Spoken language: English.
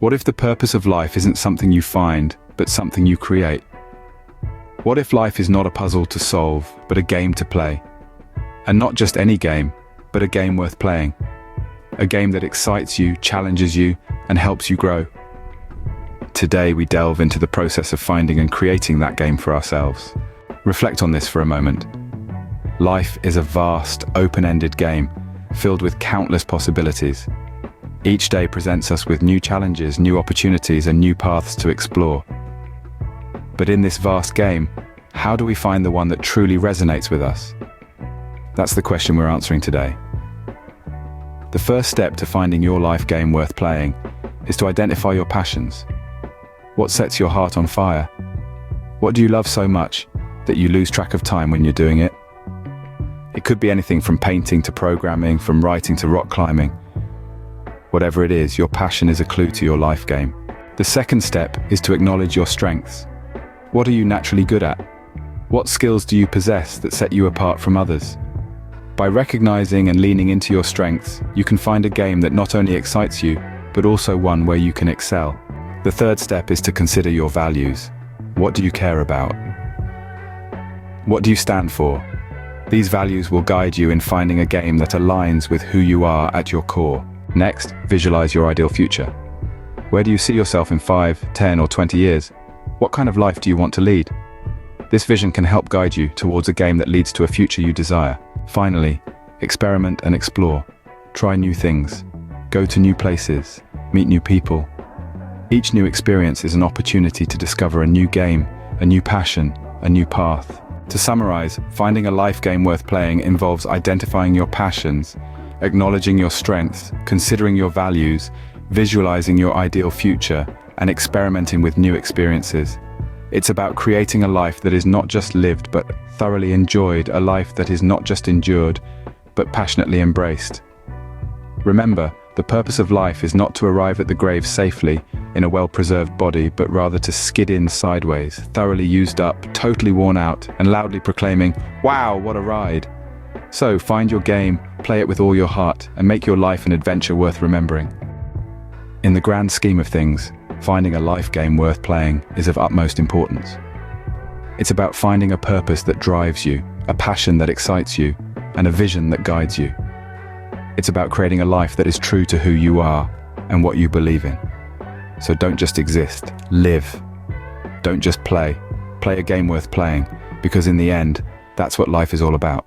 What if the purpose of life isn't something you find, but something you create? What if life is not a puzzle to solve, but a game to play? And not just any game, but a game worth playing. A game that excites you, challenges you, and helps you grow. Today we delve into the process of finding and creating that game for ourselves. Reflect on this for a moment. Life is a vast, open-ended game, filled with countless possibilities. Each day presents us with new challenges, new opportunities, and new paths to explore. But in this vast game, how do we find the one that truly resonates with us? That's the question we're answering today. The first step to finding your life game worth playing is to identify your passions. What sets your heart on fire? What do you love so much that you lose track of time when you're doing it? It could be anything from painting to programming, from writing to rock climbing. Whatever it is, your passion is a clue to your life game. The second step is to acknowledge your strengths. What are you naturally good at? What skills do you possess that set you apart from others? By recognizing and leaning into your strengths, you can find a game that not only excites you, but also one where you can excel. The third step is to consider your values. What do you care about? What do you stand for? These values will guide you in finding a game that aligns with who you are at your core. Next, visualize your ideal future. Where do you see yourself in 5, 10, or 20 years? What kind of life do you want to lead? This vision can help guide you towards a game that leads to a future you desire. Finally, experiment and explore. Try new things. Go to new places. Meet new people. Each new experience is an opportunity to discover a new game, a new passion, a new path. To summarize, finding a life game worth playing involves identifying your passions, acknowledging your strengths, considering your values, visualizing your ideal future, and experimenting with new experiences. It's about creating a life that is not just lived but thoroughly enjoyed, a life that is not just endured but passionately embraced. Remember, the purpose of life is not to arrive at the grave safely in a well-preserved body, but rather to skid in sideways, thoroughly used up, totally worn out, and loudly proclaiming, "Wow, what a ride!" So find your game, play it with all your heart, and make your life an adventure worth remembering. In the grand scheme of things, finding a life game worth playing is of utmost importance. It's about finding a purpose that drives you, a passion that excites you, and a vision that guides you. It's about creating a life that is true to who you are and what you believe in. So don't just exist, live. Don't just play. Play a game worth playing, because in the end, that's what life is all about.